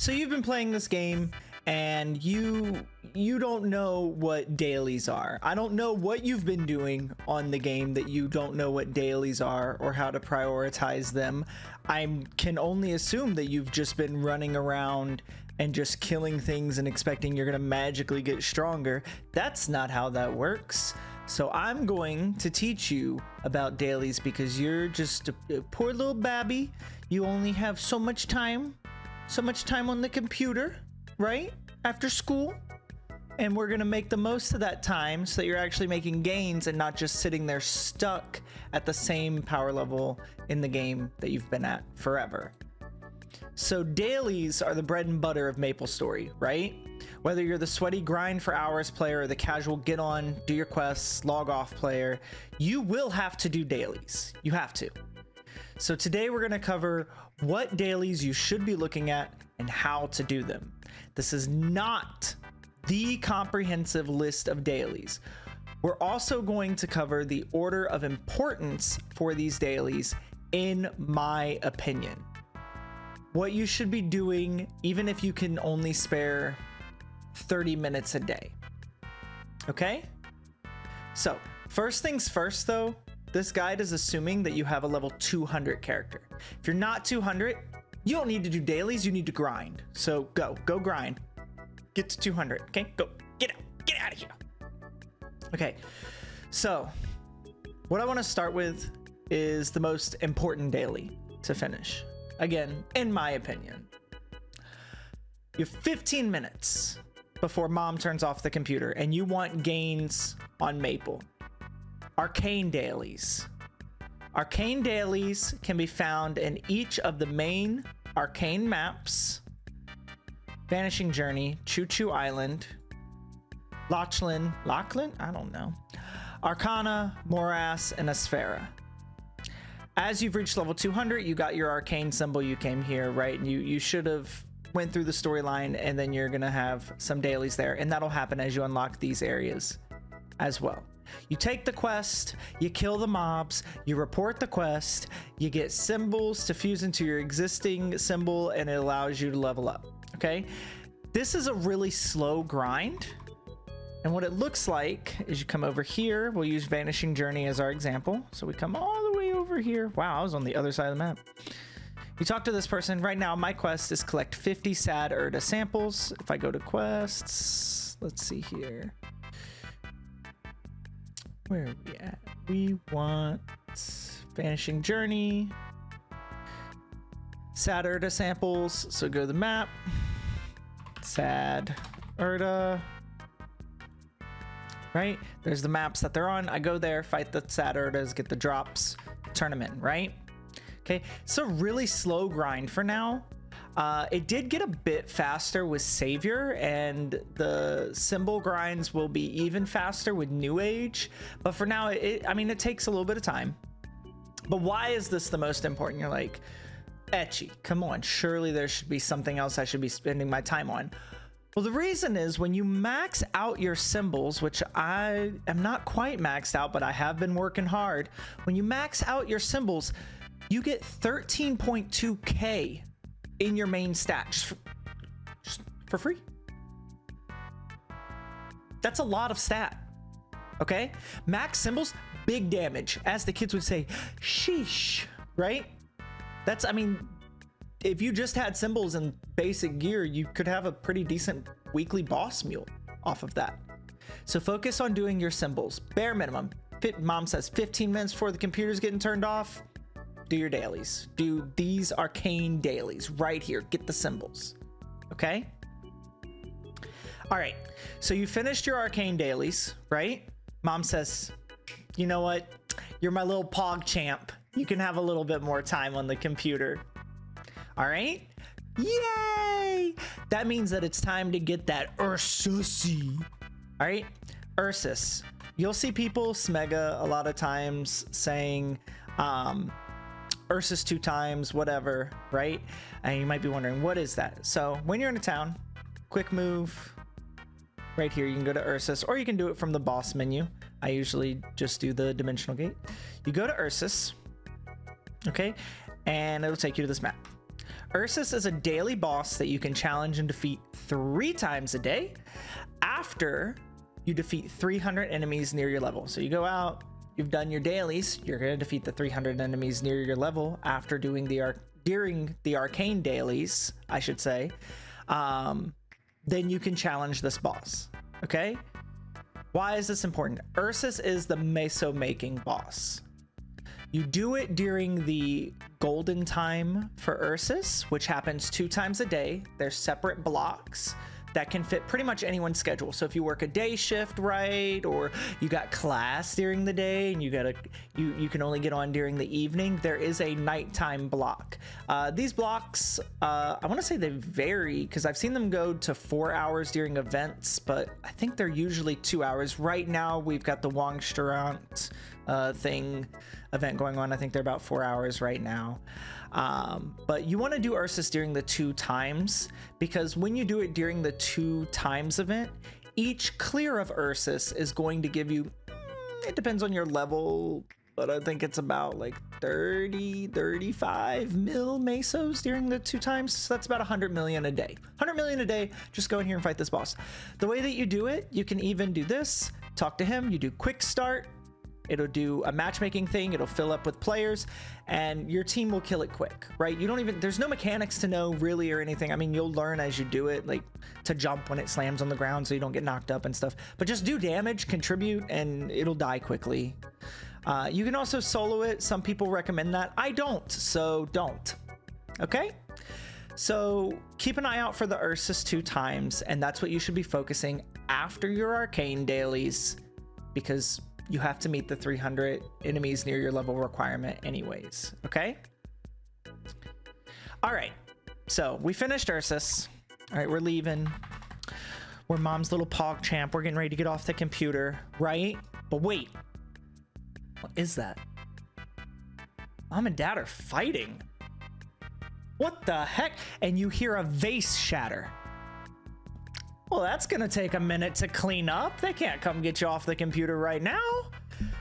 So you've been playing this game and you don't know what dailies are. I don't know what you've been doing on the game that you don't know what dailies are or how to prioritize them. I can only assume that you've just been running around and just killing things and expecting you're gonna magically get stronger. That's not how that works. So I'm going to teach you about dailies because you're just a poor little babby. You only have so much time on the computer, right? After school. And we're gonna make the most of that time so that you're actually making gains and not just sitting there stuck at the same power level in the game that you've been at forever. So dailies are the bread and butter of MapleStory, right? Whether you're the sweaty grind for hours player or the casual get on, do your quests, log off player, you will have to do dailies. You have to. So today we're going to cover what dailies you should be looking at and how to do them. This is not the comprehensive list of dailies. We're also going to cover the order of importance for these dailies, in my opinion. What you should be doing, even if you can only spare 30 minutes a day. Okay? So, first things first though, this guide is assuming that you have a level 200 character. If you're not 200, you don't need to do dailies, you need to grind. So go grind. Get to 200, okay? Go, get out of here. Okay, so what I wanna start with is the most important daily to finish. Again, in my opinion. You have 15 minutes before mom turns off the computer and you want gains on Maple. Arcane Dailies. Arcane Dailies can be found in each of the main Arcane maps: Vanishing Journey, Choo Choo Island, Lachlan? I don't know. Arcana, Morass, and Asphera. As you've reached level 200, you got your arcane symbol, you came here, right? And you should have went through the storyline, and then you're gonna have some dailies there, and that'll happen as you unlock these areas as well. You take the quest, you kill the mobs, you report the quest, you get symbols to fuse into your existing symbol, and it allows you to level up, okay? This is a really slow grind, and what it looks like is you come over here. We'll use Vanishing Journey as our example. So we come all the way over here. Wow, I was on the other side of the map. You talk to this person. Right now, my quest is collect 50 sad Urda samples. If I go to quests, let's see here. Where are we at? We want Vanishing Journey, sad Urda samples. So go to the map, sad Urda. Right? There's the maps that they're on. I go there, fight the sad Urdas, get the drops, turn them in, right? Okay, it's a really slow grind for now. It did get a bit faster with Savior, and the symbol grinds will be even faster with New Age. But for now, I mean, it takes a little bit of time. But why is this the most important? You're like, Ecchi, come on, surely there should be something else I should be spending my time on. Well, the reason is when you max out your symbols, which I am not quite maxed out, but I have been working hard. When you max out your symbols, you get 13.2k in your main stat just for free. That's a lot of stat, okay? Max symbols, big damage. As the kids would say, sheesh, right? That's, I mean, if you just had symbols in basic gear, you could have a pretty decent weekly boss mule off of that. So focus on doing your symbols. Bare minimum. Mom says 15 minutes before the computer's getting turned off, do your dailies. Do these arcane dailies right here. Get the symbols. Okay? All right. So you finished your arcane dailies, right? Mom says, you know what? You're my little pog champ. You can have a little bit more time on the computer. All right, yay! That means that it's time to get that Ursus. All right, Ursus. You'll see people smega a lot of times saying Ursus 2 times, whatever, right? And you might be wondering, what is that? So when you're in a town, quick move right here, you can go to Ursus, or you can do it from the boss menu. I usually just do the dimensional gate. You go to Ursus, okay, and it'll take you to this map. Ursus is a daily boss that you can challenge and defeat 3 times a day after you defeat 300 enemies near your level. So you go out, you've done your dailies, you're going to defeat the 300 enemies near your level after doing during the Arcane Dailies, I should say. Then you can challenge this boss. Okay? Why is this important? Ursus is the meso making boss. You do it during the golden time for Ursus, which happens 2 times a day. There's separate blocks that can fit pretty much anyone's schedule. So if you work a day shift, right, or you got class during the day and you can only get on during the evening, there is a nighttime block. These blocks, I want to say they vary because I've seen them go to 4 hours during events, but I think they're usually 2 hours. Right now, we've got the Wangstrant event going on. I think they're about 4 hours right now. But you want to do Ursus during the 2 times, because when you do it during the 2 times event, each clear of Ursus is going to give you, it depends on your level, but I think it's about like 35 mil mesos during the 2 times. So that's about 100 million a day. 100 million a day, just go in here and fight this boss. The way that you do it, you can even do this, talk to him, you do quick start, it'll do a matchmaking thing, it'll fill up with players, and your team will kill it quick, right? There's no mechanics to know really or anything. I mean, you'll learn as you do it, like to jump when it slams on the ground so you don't get knocked up and stuff, but just do damage, contribute, and it'll die quickly. You can also solo it. Some people recommend that. I don't, so don't. Okay? So keep an eye out for the Ursus 2 times, and that's what you should be focusing after your Arcane Dailies, because you have to meet the 300 enemies near your level requirement anyways, okay? All right, so we finished Ursus. All right, we're leaving. We're mom's little pog champ. We're getting ready to get off the computer, right? But wait, what is that? Mom and dad are fighting. What the heck? And you hear a vase shatter. Well, that's gonna take a minute to clean up. They can't come get you off the computer right now.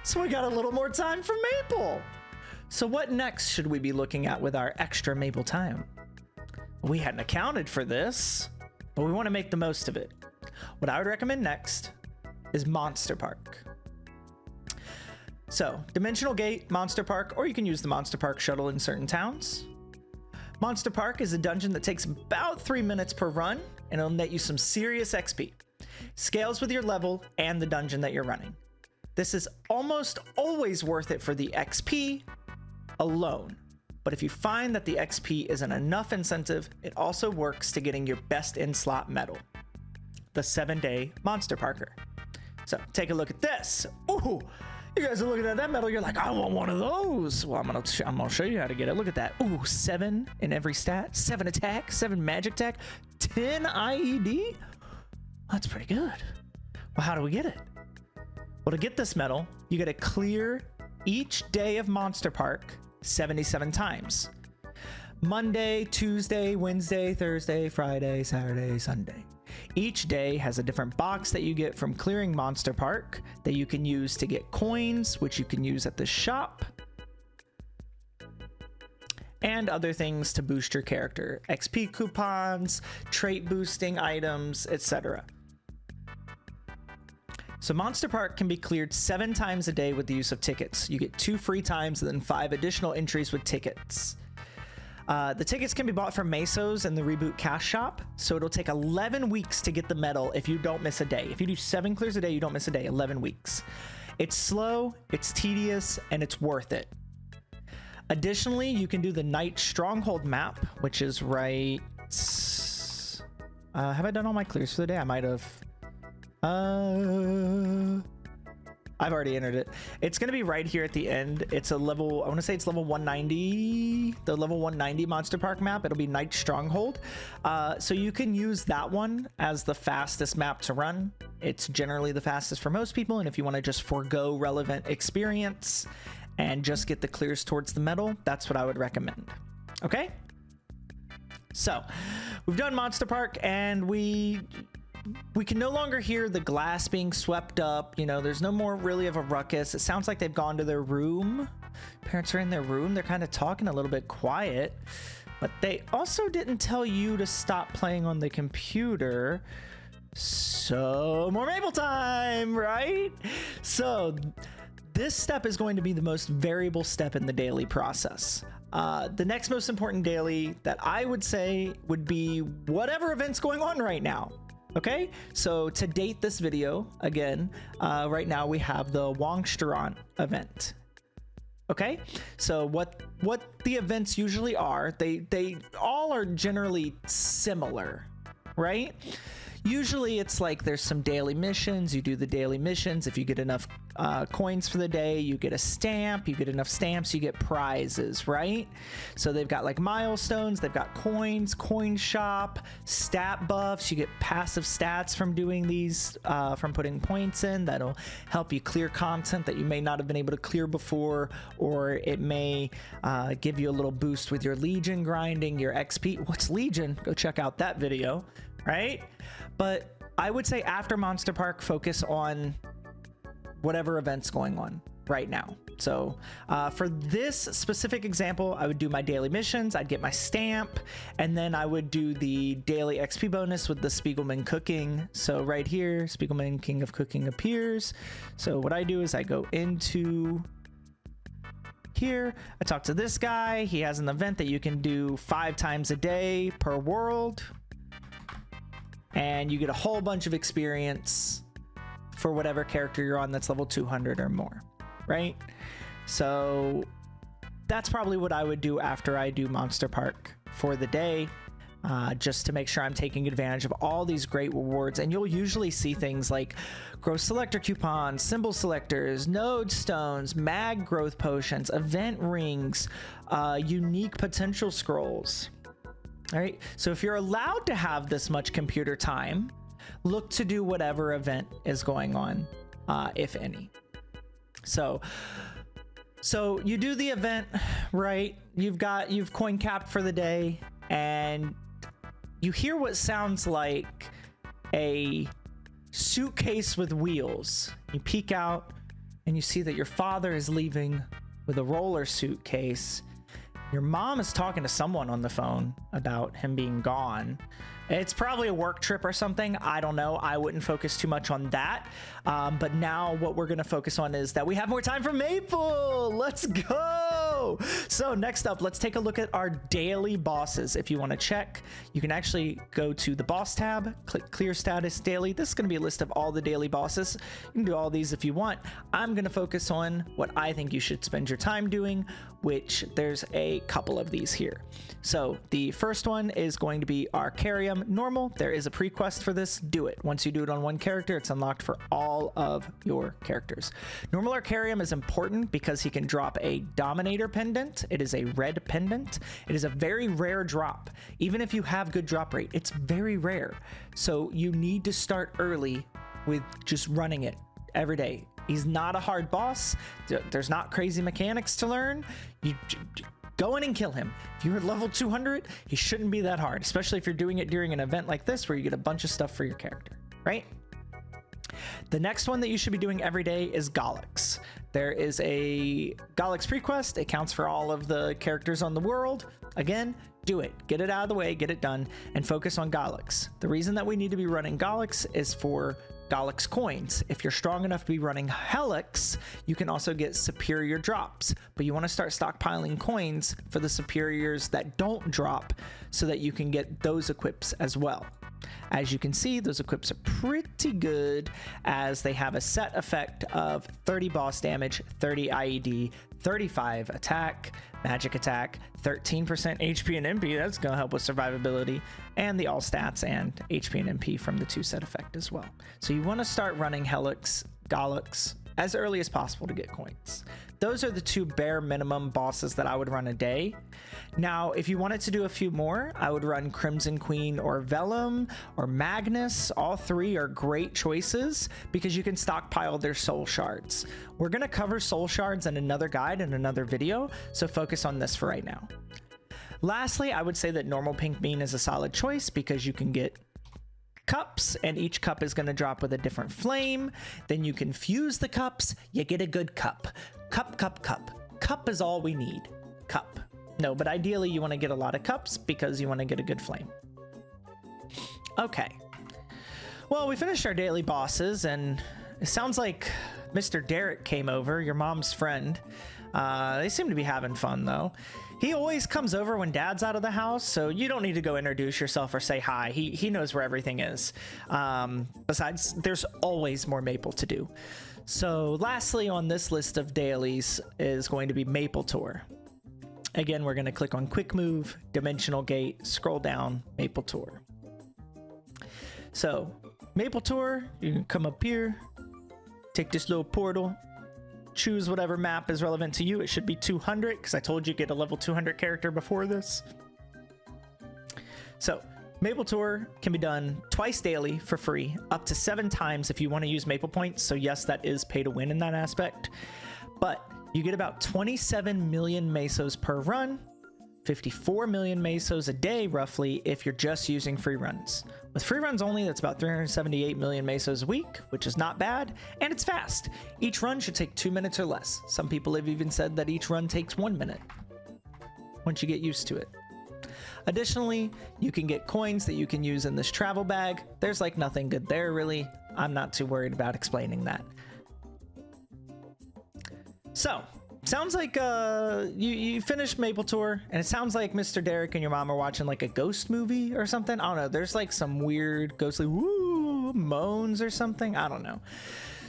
So we got a little more time for Maple. So what next should we be looking at with our extra Maple time? We hadn't accounted for this, but we want to make the most of it. What I would recommend next is Monster Park. So, Dimensional Gate, Monster Park, or you can use the Monster Park shuttle in certain towns. Monster Park is a dungeon that takes about 3 minutes per run, and it'll net you some serious XP. Scales with your level and the dungeon that you're running. This is almost always worth it for the XP alone, but if you find that the XP isn't enough incentive, it also works to getting your best in slot medal, the 7-day Monster Parker. So take a look at this. Ooh, you guys are looking at that medal, you're like, I want one of those. Well, I'm gonna show you how to get it. Look at that. Ooh, 7 in every stat, 7 attack, 7 magic attack, 10 IED. That's pretty good. Well, how do we get it? Well, to get this medal, you gotta clear each day of Monster Park 77 times. Monday, Tuesday, Wednesday, Thursday, Friday, Saturday, Sunday. Each day has a different box that you get from clearing Monster Park that you can use to get coins, which you can use at the shop, and other things to boost your character. XP coupons, trait boosting items, etc. So Monster Park can be cleared 7 times a day with the use of tickets. You get 2 free times and then 5 additional entries with tickets. The tickets can be bought from Mesos in the Reboot Cash Shop, so it'll take 11 weeks to get the medal if you don't miss a day. If you do 7 clears a day, you don't miss a day, 11 weeks. It's slow, it's tedious, and it's worth it. Additionally, you can do the Night Stronghold map, which is right... have I done all my clears for the day? I might have. I've already entered it. It's going to be right here at the end. It's a level, I want to say it's level 190, the level 190 Monster Park map. It'll be Night Stronghold. So you can use that one as the fastest map to run. It's generally the fastest for most people. And if you want to just forego relevant experience and just get the clears towards the medal, that's what I would recommend. Okay? So we've done Monster Park, and we can no longer hear the glass being swept up. You know, there's no more really of a ruckus. It sounds like they've gone to their room. Parents are in their room. They're kind of talking a little bit quiet. But they also didn't tell you to stop playing on the computer. So more Maple time, right? So this step is going to be the most variable step in the daily process. The next most important daily that I would say would be whatever event's going on right now. Okay, so to date this video, again, right now we have the Wongstrand event. Okay, so what the events usually are, they all are generally similar, right? Usually it's like there's some daily missions. You do the daily missions. If you get enough coins for the day, you get a stamp. You get enough stamps, you get prizes, right? So they've got like milestones. They've got coins, coin shop, stat buffs. You get passive stats from doing these, from putting points in. That'll help you clear content that you may not have been able to clear before, or it may give you a little boost with your Legion grinding, your XP. What's Legion? Go check out that video, right? But I would say after Monster Park, focus on whatever event's going on right now. So for this specific example, I would do my daily missions. I'd get my stamp, and then I would do the daily XP bonus with the Spiegelman cooking. So right here, Spiegelman King of Cooking appears. So what I do is I go into here. I talk to this guy. He has an event that you can do 5 times a day per world. And you get a whole bunch of experience for whatever character you're on that's level 200 or more, right? So that's probably what I would do after I do Monster Park for the day, just to make sure I'm taking advantage of all these great rewards. And you'll usually see things like growth selector coupons, symbol selectors, node stones, mag growth potions, event rings, unique potential scrolls. All right, so if you're allowed to have this much computer time, look to do whatever event is going on, if any. So you do the event, right? You've coin capped for the day, and you hear what sounds like a suitcase with wheels. You peek out and you see that your father is leaving with a roller suitcase. Your mom is talking to someone on the phone about him being gone. It's probably a work trip or something. I don't know. I wouldn't focus too much on that. But now what we're going to focus on is that we have more time for Maple. Let's go. So next up, let's take a look at our daily bosses. If you want to check, you can actually go to the boss tab, click clear status daily. This is going to be a list of all the daily bosses. You can do all these if you want. I'm going to focus on what I think you should spend your time doing, which there's a couple of these here. So the first one is going to be Arcarium normal. There is a pre-quest for this. Do it. Once you do it on one character, it's unlocked for all of your characters. Normal Arcarium is important because he can drop a Dominator pendant. It is a red pendant. It is a very rare drop. Even if you have good drop rate, it's very rare. So you need to start early with just running it every day. He's not a hard boss. There's not crazy mechanics to learn. You go in and kill him. If you're level 200, he shouldn't be that hard, especially if you're doing it during an event like this where you get a bunch of stuff for your character, right? The next one that you should be doing every day is Gollix. There is a Gollix prequest. It counts for all of the characters on the world. Again, do it. Get it out of the way, get it done, and focus on Gollix. The reason that we need to be running Gollix is for Gollix coins. If you're strong enough to be running Helix, you can also get superior drops, but you want to start stockpiling coins for the superiors that don't drop so that you can get those equips as well. As you can see, those equips are pretty good as they have a set effect of 30 boss damage, 30 IED, 35 attack, magic attack, 13% HP and MP. That's going to help with survivability, and the all stats and HP and MP from the 2 set effect as well. So you want to start running Helix, Gollix as early as possible to get coins. Those are the 2 bare minimum bosses that I would run a day. Now, if you wanted to do a few more, I would run Crimson Queen or Vellum or Magnus. All 3 are great choices because you can stockpile their soul shards. We're going to cover soul shards in another guide in another video, so focus on this for right now. Lastly, I would say that normal pink bean is a solid choice because you can get cups, and each cup is going to drop with a different flame. Then you can fuse the cups. You get a good cup. Cup, cup, cup. Cup is all we need. Cup. No, but ideally you want to get a lot of cups because you want to get a good flame. Okay. Well, we finished our daily bosses, and it sounds like Mr. Derek came over, your mom's friend. They seem to be having fun, though. He always comes over when Dad's out of the house, so you don't need to go introduce yourself or say hi. He knows where everything is. Besides, there's always more Maple to do. So lastly on this list of dailies is going to be Maple Tour. Again, we're going to click on Quick Move, Dimensional Gate, scroll down, Maple Tour. So, Maple Tour, you can come up here, take this little portal, choose whatever map is relevant to you. It should be 200, because I told you get a level 200 character before this. So, Maple Tour can be done twice daily for free, up to 7 times if you want to use Maple Points. So yes, that is pay to win in that aspect. But you get about 27 million mesos per run, 54 million mesos a day roughly if you're just using free runs. With free runs only, that's about 378 million mesos a week, which is not bad, and it's fast. Each run should take 2 minutes or less. Some people have even said that each run takes 1 minute once you get used to it. Additionally, you can get coins that you can use in this travel bag. There's like nothing good there really. I'm not too worried about explaining that. So, sounds like you finished Maple Tour, and it sounds like Mr. Derek and your mom are watching like a ghost movie or something. I don't know. There's like some weird ghostly woo moans or something. I don't know.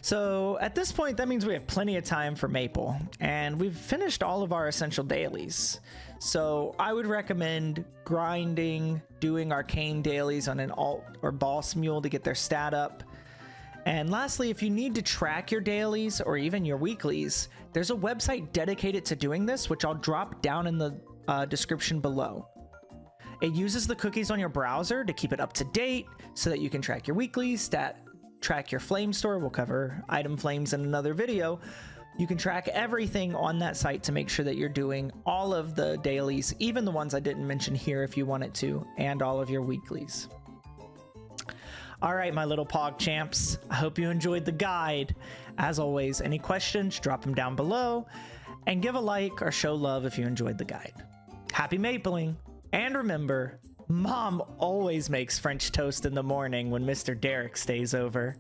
So at this point, that means we have plenty of time for Maple, and we've finished all of our essential dailies. So I would recommend grinding, doing Arcane Dailies on an alt or boss mule to get their stat up. And lastly, if you need to track your dailies or even your weeklies, there's a website dedicated to doing this, which I'll drop down in the description below. It uses the cookies on your browser to keep it up to date so that you can track your weeklies, track your flame store. We'll cover item flames in another video. You can track everything on that site to make sure that you're doing all of the dailies, even the ones I didn't mention here if you wanted to, and all of your weeklies. All right, my little Pog champs, I hope you enjoyed the guide. As always, any questions, drop them down below, and give a like or show love if you enjoyed the guide. Happy mapling, and remember, Mom always makes French toast in the morning when Mr. Derek stays over.